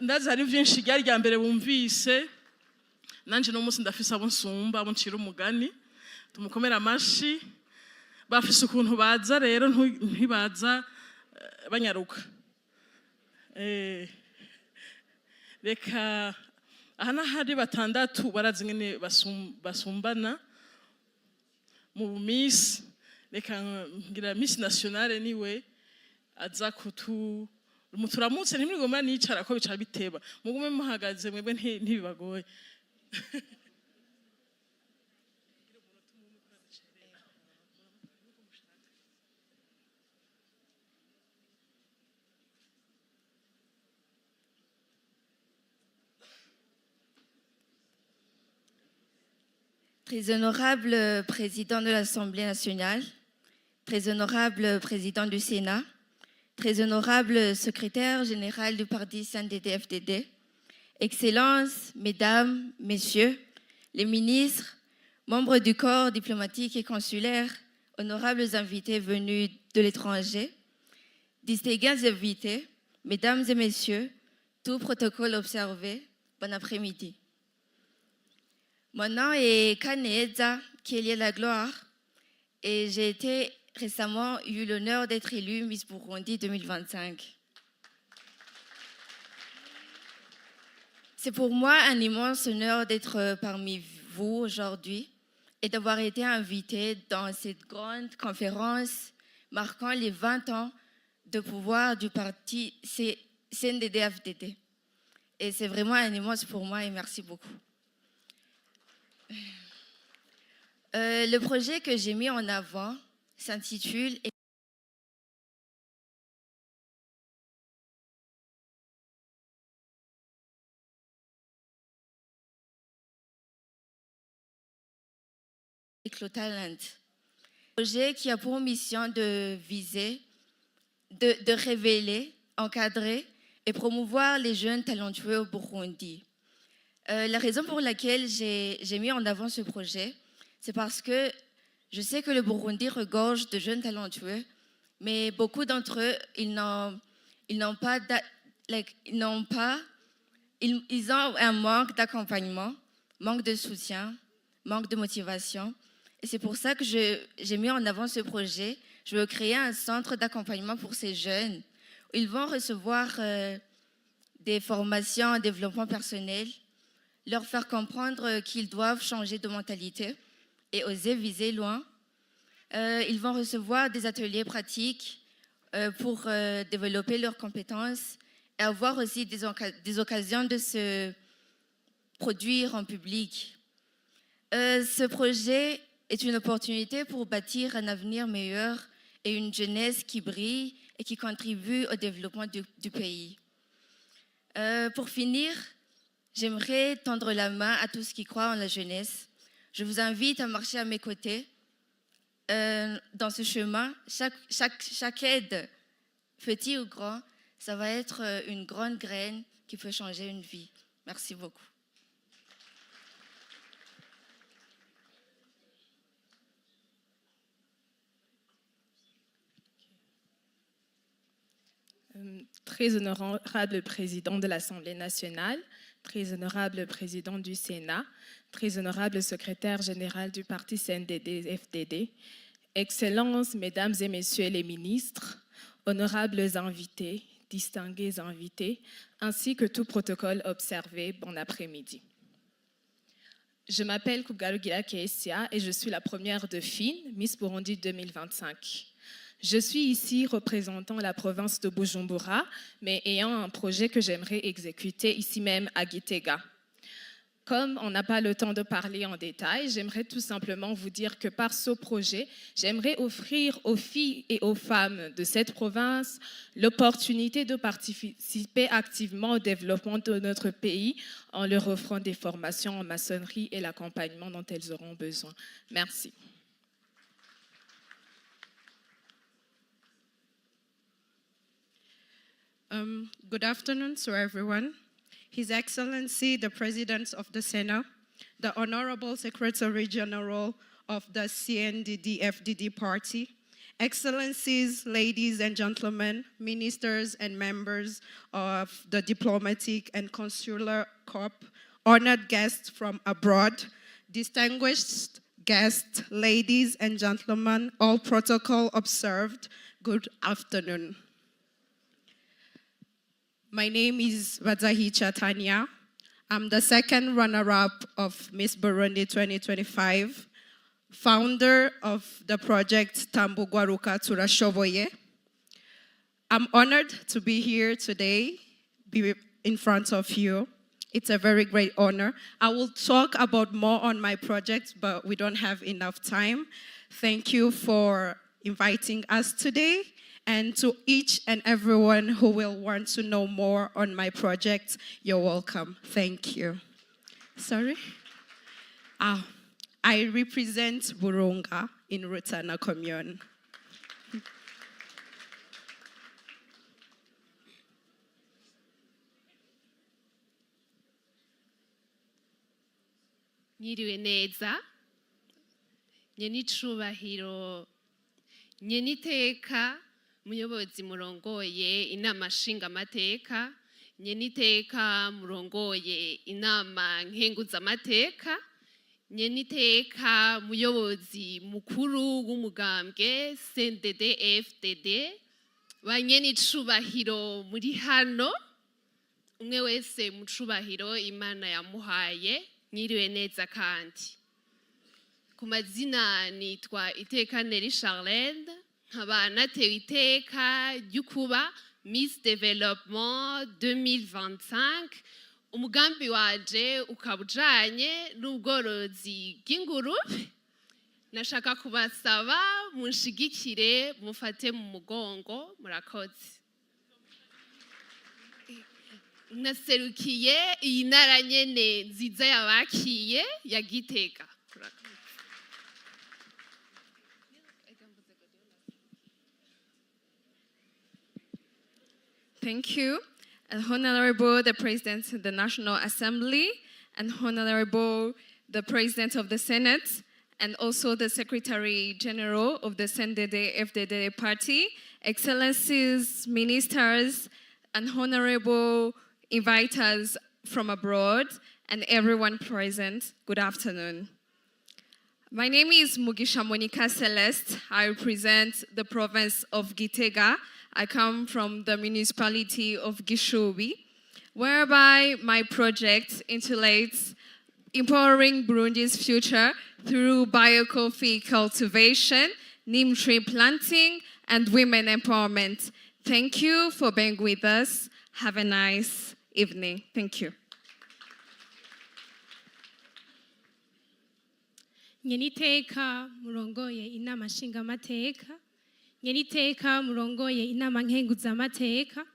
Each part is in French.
ndazi hari vyinshi ryari rya mbere bumvise nanje no munsi ndafise abo nsumba abo ncira umugani tumukomera amashi bafise ukuntu baza rero ntibaza banyaruka reka aha n'ahari batandatu barazi ngene basumbana mu Miss reka ngira Miss Nationale niwe aza muturamutse ntimwigomba nicara ko bica biteba mugume muhagaze mwebwe ntibibagoye Très honorable président de l'Assemblée nationale, très honorable président du Sénat, très honorable secrétaire général du parti CNDD-FDD, Excellences, Mesdames, Messieurs, les ministres, membres du corps diplomatique et consulaire, honorables invités venus de l'étranger, distingués invités, Mesdames et Messieurs, tout protocole observé, bon après-midi. Mon nom est Kaneza Kielia Gloire et j'ai été récemment eu l'honneur d'être élue Miss Burundi 2025. C'est pour moi un immense honneur d'être parmi vous aujourd'hui et d'avoir été invitée dans cette grande conférence marquant les 20 ans de pouvoir du parti CNDD-FDD. Et c'est vraiment un immense pour moi et merci beaucoup. Le projet que j'ai mis en avant s'intitule Talent. Un projet qui a pour mission de viser, de révéler, encadrer et promouvoir les jeunes talentueux au Burundi. La raison pour laquelle j'ai mis en avant ce projet, c'est parce que je sais que le Burundi regorge de jeunes talentueux, mais beaucoup d'entre eux, ils ont un manque d'accompagnement, manque de soutien, manque de motivation. Et c'est pour ça que j'ai mis en avant ce projet. Je veux créer un centre d'accompagnement pour ces jeunes. Ils vont recevoir des formations en développement personnel, leur faire comprendre qu'ils doivent changer de mentalité et oser viser loin. Ils vont recevoir des ateliers pratiques pour développer leurs compétences et avoir aussi des occasions de se produire en public. Ce projet est une opportunité pour bâtir un avenir meilleur et une jeunesse qui brille et qui contribue au développement du pays. Pour finir, j'aimerais tendre la main à tous qui croient en la jeunesse. Je vous invite à marcher à mes côtés dans ce chemin. Chaque aide, petit ou grand, ça va être une grande graine qui peut changer une vie. Merci beaucoup. Très honorable président de l'Assemblée nationale, très honorable président du Sénat, très honorable secrétaire général du parti CNDD-FDD, Excellences, Mesdames et Messieurs les ministres, honorables invités, distingués invités, ainsi que tout protocole observé, bon après-midi. Je m'appelle Kugarugira Keesia et je suis la première de FIN, Miss Burundi 2025. Je suis ici représentant la province de Bujumbura, mais ayant un projet que j'aimerais exécuter ici même à Gitega. Comme on n'a pas le temps de parler en détail, j'aimerais tout simplement vous dire que par ce projet, j'aimerais offrir aux filles et aux femmes de cette province l'opportunité de participer activement au développement de notre pays en leur offrant des formations en maçonnerie et l'accompagnement dont elles auront besoin. Merci. Good afternoon to everyone. His Excellency, the President of the Senate, the Honorable Secretary General of the CNDD-FDD Party, Excellencies, ladies and gentlemen, ministers and members of the Diplomatic and Consular Corps, honored guests from abroad, distinguished guests, ladies and gentlemen, all protocol observed, good afternoon. My name is Vadzahi Chatania. I'm the second runner-up of Miss Burundi 2025, founder of the project Tambugwaruka Turashoboye. I'm honored to be here today, be in front of you. It's a very great honor. I will talk about more on my project, but we don't have enough time. Thank you for inviting us today, and to each and everyone who will want to know more on my project, you're welcome. Thank you. Sorry? I represent Burunga in Rutana Commune. Mwiriwe neza, nyenicubahiro, nyeniteka, muyobozi murongoye inama nshingamateka, nyeniteka murongoye inama nkenguzamateka, nyeniteka muyobozi mukuru w'umugambwe CNDD-FDD, banyenicubahiro muri hano, umwe wese mucubahiro Imana yamuhaye. Mwiriwe neza kandi. Ku mazina nitwa Iteka Neri Charlene, nkaba natewe iteka ry'ukuba Miss Development 2025. Umugambi waje ukaba ujanye n'ubworozi bw'ingurube. Nashaka kubasaba munshigikire mufate mu mugongo, murakoze. Naserukiye iyi ntara nyene nziza yabakiye ya Gitega. Thank you. Honorable the President of the National Assembly, and Honorable the President of the Senate, and also the Secretary General of the CNDD-FDD Party, Excellencies, Ministers, and Honorable inviters from abroad, and everyone present, good afternoon. My name is Mugisha Monica Celeste. I represent the province of Gitega. I come from the municipality of Gishubi, whereby my project intitulates Empowering Burundi's Future through Biocoffee Cultivation, neem tree planting, and women empowerment. Thank you for being with us. Have a nice evening. Thank you. Nyeniteka murongoye inama nshingamateka, nyeniteka murongoye inama nkenguzamateka,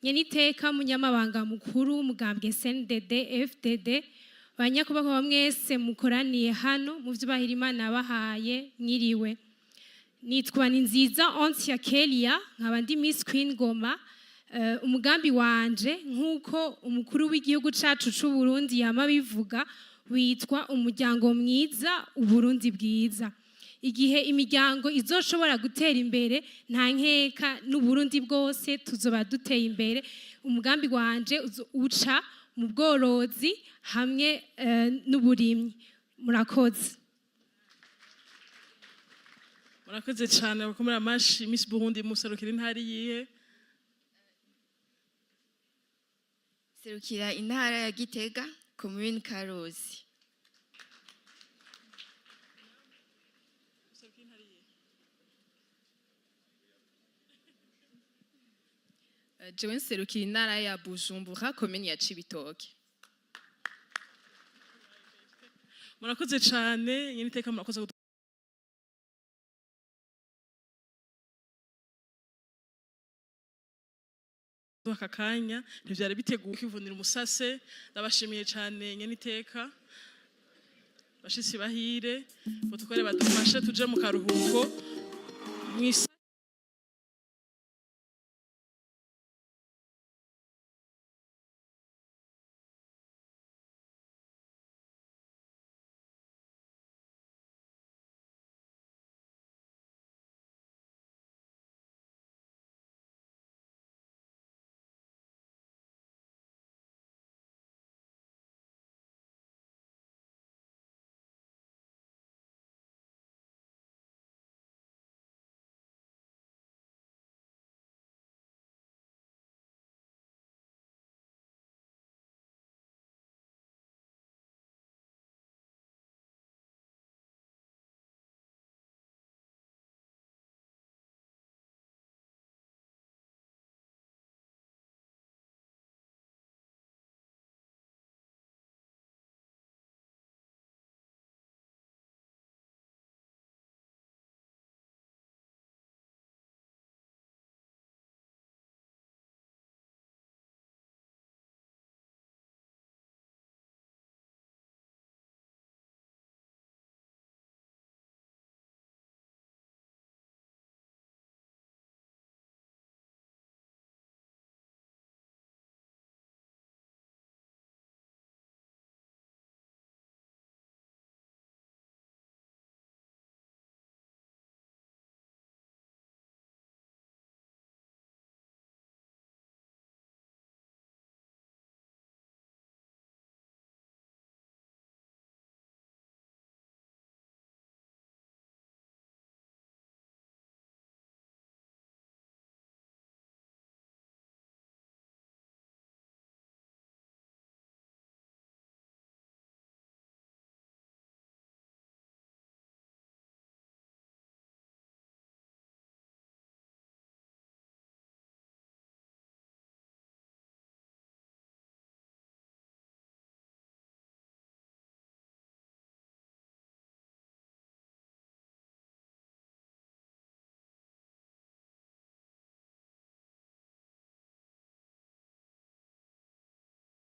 nyeniteka munyamabanga mukuru w'umugambwe CNDD-FDD, banyakubahwa mwese mukoraniye hano mu vyubahiro Imana yabahaye, mwiriwe. Nitwa Ninziza Onsia Kelia, nkaba ndi Miss Queen Goma. Umugambi wanje nk'uko umukuru w'igihugu cacu c'u Burundi yama bivuga, witwa umuryango mwiza uburundi bwiza. Igihe imiryango izoshobora gutera imbere, nta nkeka n'uburundi bwose tuzoba duteye imbere. Umugambi wanje uca mu bworozi hamwe n'uburimyi. Murakoze. Murakoze cyane bakomera amashi. Miss Burundi muserukira intara yihe? Serukira intara ya Gitega, commune Karuzi. Jewe nserukira intara ya Bujumbura, commune ya Cibitoke. Murakoze cyane, nyeniteka murakoze aka kanya ntivyari biteguye kwivunira umusase. Ndabashimiye cyane nyeniteka, bashitsi bahire, ngo tukore badufashe tuje mu karuhuko.